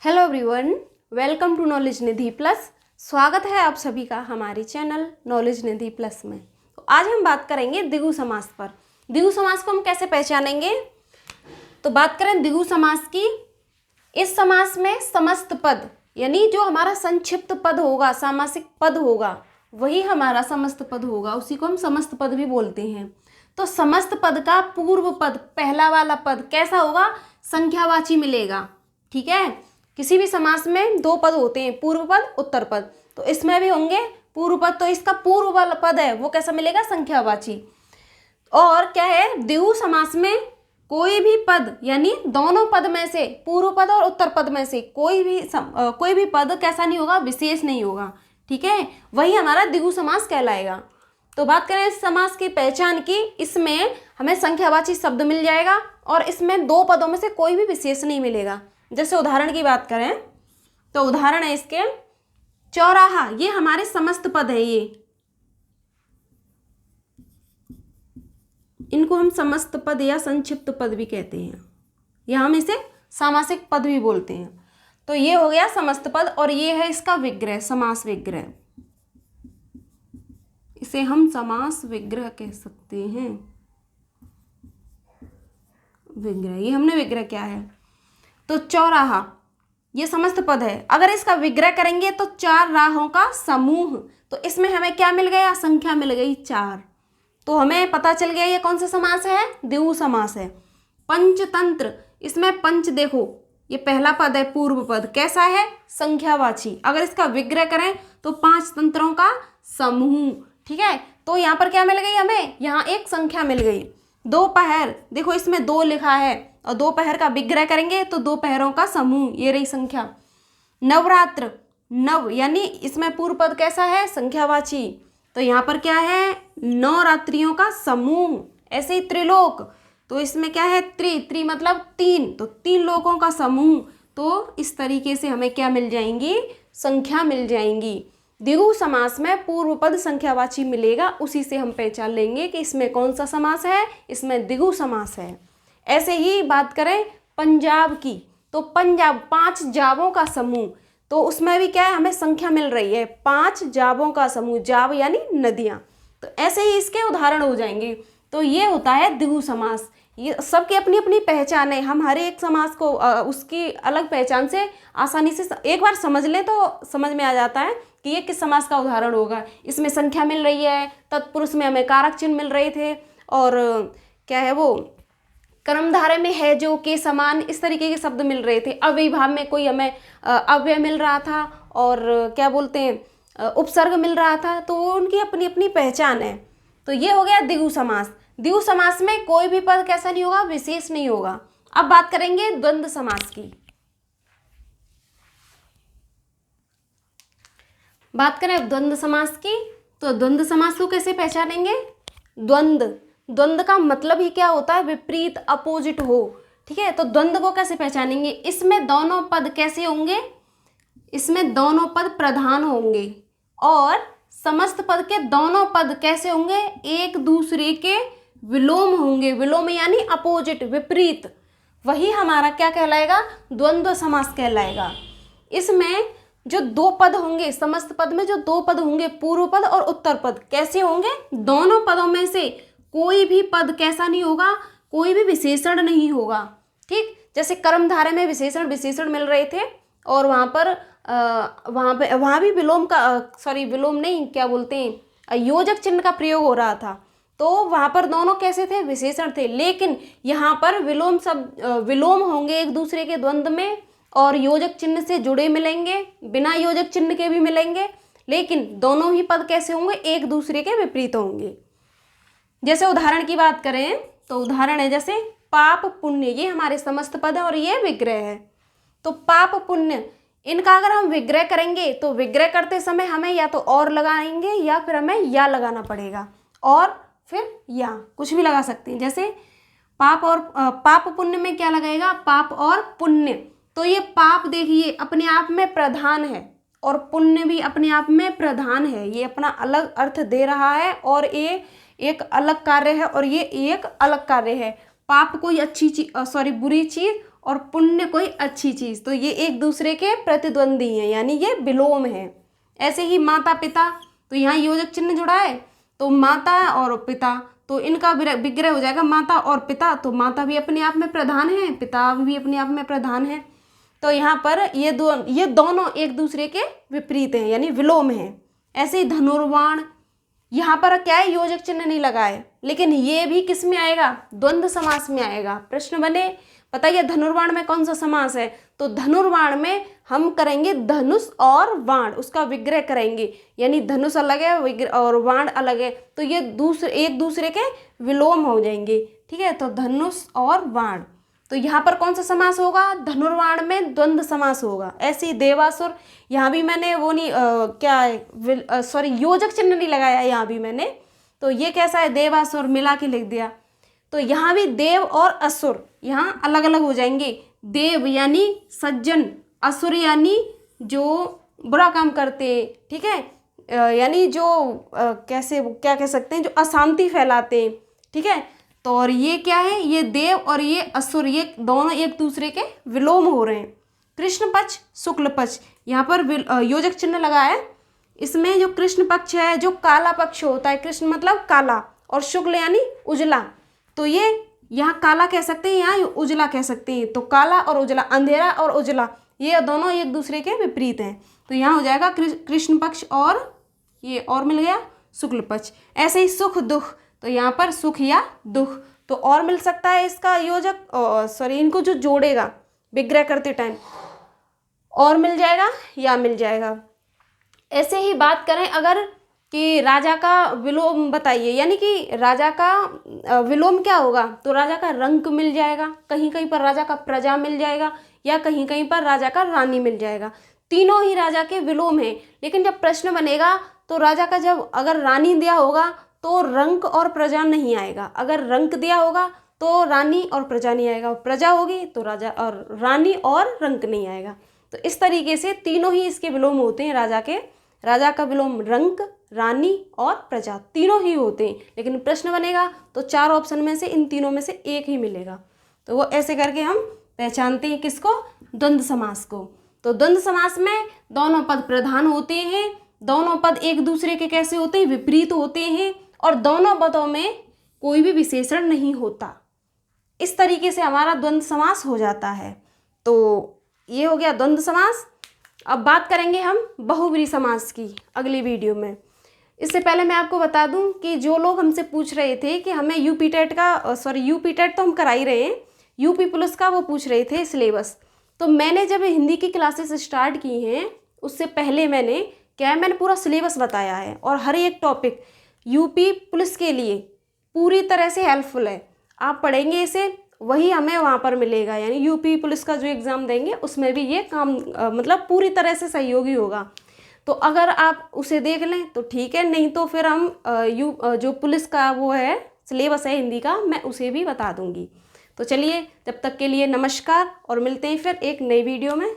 Hello everyone, welcome to knowledge Nidhi plus. स्वागत है आप सभी का हमारे चैनल नॉलेज निधि प्लस में। तो आज हम बात करेंगे द्विगु समास पर। द्विगु समास को हम कैसे पहचानेंगे? तो बात करें द्विगु समास की। इस समास में समस्त पद यानी जो हमारा संक्षिप्त पद होगा, सामासिक पद होगा, वही हमारा समस्त पद होगा। उसी को हम समस्त पद भी बोलते हैं। तो समस्त पद का पूर्व पद, पहला वाला पद कैसा होगा? संख्यावाची मिलेगा। ठीक है, किसी भी समास में दो पद होते हैं, पूर्व पद, उत्तर पद। तो इसमें भी होंगे पूर्व पद। तो इसका पूर्व वाला पद है वो कैसा मिलेगा? संख्यावाची। और क्या है, द्विगु समास में कोई भी पद यानी दोनों पद में से, पूर्व पद और उत्तर पद में से कोई भी पद कैसा नहीं होगा? विशेष नहीं होगा। ठीक है, वही हमारा द्विगु समास कहलाएगा। तो बात करें इस समास की पहचान की, इसमें हमें संख्यावाची शब्द मिल जाएगा और इसमें दो पदों में से कोई भी विशेष नहीं मिलेगा। जैसे उदाहरण की बात करें तो उदाहरण है इसके चौराहा। ये हमारे समस्त पद है। ये इनको हम समस्त पद या संक्षिप्त पद भी कहते हैं, या हम इसे सामासिक पद भी बोलते हैं। तो ये हो गया समस्त पद और ये है इसका विग्रह, समास विग्रह। इसे हम समास विग्रह कह सकते हैं। विग्रह, ये हमने विग्रह क्या है? तो चौराहा ये समस्त पद है। अगर इसका विग्रह करेंगे तो चार राहों का समूह। तो इसमें हमें क्या मिल गया? संख्या मिल गई 4। तो हमें पता चल गया ये कौन सा समास है? द्विगु समास है। पंचतंत्र, इसमें पंच देखो, ये पहला पद है, पूर्व पद कैसा है? संख्यावाची। अगर इसका विग्रह करें तो 5 तंत्रों का समूह। ठीक है, तो यहाँ पर क्या मिल गई हमें? यहाँ एक संख्या मिल गई। दोपहर, देखो इसमें 2 लिखा है और दोपहर का विग्रह करेंगे तो दोपहरों का समूह, ये रही संख्या। नवरात्र, नव यानी इसमें पूर्व पद कैसा है? संख्यावाची। तो यहाँ पर क्या है? 9 रात्रियों का समूह। ऐसे ही त्रिलोक, तो इसमें क्या है? त्रि मतलब 3, तो 3 लोकों का समूह। तो इस तरीके से हमें क्या मिल जाएंगी? संख्या मिल जाएंगी। द्विगु समास में पूर्व पद संख्यावाची मिलेगा, उसी से हम पहचान लेंगे कि इसमें कौन सा समास है, इसमें द्विगु समास है। ऐसे ही बात करें पंजाब की, तो पंजाब 5 जावों का समूह। तो उसमें भी क्या है? हमें संख्या मिल रही है, 5 जावों का समूह। जाव यानी नदियाँ। तो ऐसे ही इसके उदाहरण हो जाएंगे। तो ये होता है द्विगु समास। ये सबकी अपनी अपनी पहचान है। हम हर एक समास को उसकी अलग पहचान से आसानी से एक बार समझ लें तो समझ में आ जाता है कि ये किस समास का उदाहरण होगा। इसमें संख्या मिल रही है, तत्पुरुष में हमें कारक चिन्ह मिल रहे थे, और क्या है वो कर्मधारय में है जो, के समान, इस तरीके के शब्द मिल रहे थे। अव्ययीभाव में कोई हमें अव्यय मिल रहा था, और क्या बोलते हैं, उपसर्ग मिल रहा था। तो उनकी अपनी अपनी पहचान है। तो ये हो गया द्विगु समास। द्विगु समास में कोई भी पद कैसा नहीं होगा? विशेष नहीं होगा। अब बात करेंगे द्वंद्व समास की। बात करें द्वंद्व समास की, तो द्वंद्व समास को कैसे पहचानेंगे? द्वंद्व का मतलब ही क्या होता है? विपरीत, अपोजिट हो। ठीक है, तो द्वंद्व को कैसे पहचानेंगे? इसमें दोनों पद कैसे होंगे? इसमें दोनों पद प्रधान होंगे, और समस्त पद के दोनों पद कैसे होंगे? एक दूसरे के विलोम होंगे। विलोम यानी अपोजिट, विपरीत। वही हमारा क्या कहलाएगा? द्वंद्व समास कहलाएगा। इसमें जो 2 पद होंगे, समस्त पद में जो 2 पद होंगे, पूर्व पद और उत्तर पद, कैसे होंगे? दोनों पदों में से कोई भी पद कैसा नहीं होगा? कोई भी विशेषण नहीं होगा। ठीक, जैसे कर्मधारय में विशेषण मिल रहे थे, और वहाँ भी विलोम का विलोम नहीं, क्या बोलते हैं, योजक चिन्ह का प्रयोग हो रहा था। तो वहाँ पर दोनों कैसे थे? विशेषण थे। लेकिन यहाँ पर विलोम होंगे एक दूसरे के द्वंद्व में, और योजक चिन्ह से जुड़े मिलेंगे, बिना योजक चिन्ह के भी मिलेंगे। लेकिन दोनों ही पद कैसे होंगे? एक दूसरे के विपरीत होंगे। जैसे उदाहरण की बात करें तो उदाहरण है जैसे पाप पुण्य, ये हमारे समस्त पद है और ये विग्रह है। तो पाप पुण्य, इनका अगर हम विग्रह करेंगे तो विग्रह करते समय हमें या तो और लगाएंगे या फिर हमें या लगाना पड़ेगा, और फिर या कुछ भी लगा सकते हैं। जैसे पाप पुण्य में क्या लगेगा? पाप और पुण्य। तो ये पाप देखिए अपने आप में प्रधान है, और पुण्य भी अपने आप में प्रधान है। ये अपना अलग अर्थ दे रहा है, और ये एक अलग कार्य है और ये एक अलग कार्य है। पाप कोई अच्छी चीज बुरी चीज, और पुण्य कोई अच्छी चीज़, तो ये एक दूसरे के प्रतिद्वंदी हैं, यानी ये विलोम है। ऐसे ही माता पिता, तो यहाँ योजक चिन्ह जुड़ा है, तो माता और पिता, तो इनका विग्रह हो जाएगा माता और पिता। तो माता भी अपने आप में प्रधान है, पिता भी अपने आप में प्रधान है। तो यहाँ पर ये दोनों एक दूसरे के विपरीत हैं, यानी विलोम हैं। ऐसे ही धनुर्वाण, यहाँ पर क्या है, योजक चिन्ह नहीं लगा है, लेकिन ये भी किस में आएगा, द्वंद्व समास में आएगा। प्रश्न बने बताइए धनुर्वाण में कौन सा समास है, तो धनुर्वाण में हम करेंगे धनुष और वाण, उसका विग्रह करेंगे, यानी धनुष अलग है और वाण अलग है, तो ये एक दूसरे के विलोम हो जाएंगे। ठीक है, तो धनुष और वाण, तो यहाँ पर कौन सा समास होगा, धनुर्वाण में द्वंद्व समास होगा। ऐसे ही देवासुर, यहाँ भी मैंने वो नहीं योजक चिन्ह नहीं लगाया यहाँ भी मैंने, तो ये कैसा है, देवासुर मिला के लिख दिया। तो यहाँ भी देव और असुर यहाँ अलग अलग हो जाएंगे। देव यानी सज्जन, असुर यानी जो बुरा काम करते, ठीक है, यानी जो कैसे क्या कह सकते हैं, जो अशांति फैलाते, ठीक है। तो और ये क्या है, ये देव और ये असुर, ये दोनों एक दूसरे के विलोम हो रहे हैं। कृष्ण पक्ष शुक्ल पक्ष, यहाँ पर योजक चिन्ह लगा है। इसमें जो कृष्ण पक्ष है, जो काला पक्ष होता है, कृष्ण मतलब काला और शुक्ल यानी उजला, तो ये यहाँ काला कह सकते हैं, यहाँ उजला कह सकते हैं। तो काला और उजला, अंधेरा और उजला, ये दोनों एक दूसरे के विपरीत हैं। तो यहाँ हो जाएगा कृष्ण पक्ष और ये और मिल गया शुक्ल पक्ष। ऐसे ही सुख दुख, तो यहाँ पर सुख या दुख, तो और मिल सकता है इसका योजक, इनको जो जोड़ेगा विग्रह करते टाइम, और मिल जाएगा या मिल जाएगा। ऐसे ही बात करें अगर कि राजा का विलोम बताइए, यानी कि राजा का विलोम क्या होगा, तो राजा का रंक मिल जाएगा, कहीं कहीं पर राजा का प्रजा मिल जाएगा, या कहीं कहीं पर राजा का रानी मिल जाएगा। तीनों ही राजा के विलोम हैं। लेकिन जब प्रश्न बनेगा तो राजा का जब अगर रानी दिया होगा तो रंक और प्रजा नहीं आएगा, अगर रंक दिया होगा तो रानी और प्रजा नहीं आएगा, प्रजा होगी तो राजा और रानी और रंक नहीं आएगा। तो इस तरीके से तीनों ही इसके विलोम होते हैं राजा के। राजा का विलोम रंक, रानी और प्रजा तीनों ही होते हैं। लेकिन प्रश्न बनेगा तो 4 ऑप्शन में से इन तीनों में से एक ही मिलेगा। तो वो ऐसे करके हम पहचानते हैं किसको, द्वंद्व समास को। तो द्वंद्व समास में दोनों पद प्रधान होते हैं, दोनों पद एक दूसरे के कैसे होते हैं, विपरीत होते हैं, और दोनों पदों में कोई भी विशेषण नहीं होता। इस तरीके से हमारा द्वंद्व समास हो जाता है। तो ये हो गया द्वंद्व समास। अब बात करेंगे हम बहुव्रीहि समास की अगली वीडियो में। इससे पहले मैं आपको बता दूं कि जो लोग हमसे पूछ रहे थे कि हमें यूपी टेट तो हम करा ही रहे हैं, यूपी पुलिस का वो पूछ रहे थे सिलेबस। तो मैंने जब हिंदी की क्लासेस स्टार्ट की हैं उससे पहले मैंने पूरा सिलेबस बताया है, और हर एक टॉपिक यूपी पुलिस के लिए पूरी तरह से हेल्पफुल है। आप पढ़ेंगे इसे, वही हमें वहाँ पर मिलेगा, यानी यूपी पुलिस का जो एग्ज़ाम देंगे उसमें भी ये काम मतलब पूरी तरह से सहयोगी होगा। तो अगर आप उसे देख लें तो ठीक है, नहीं तो फिर हम जो पुलिस का वो है सिलेबस है हिंदी का, मैं उसे भी बता दूंगी। तो चलिए, जब तक के लिए नमस्कार, और मिलते हैं फिर एक नई वीडियो में।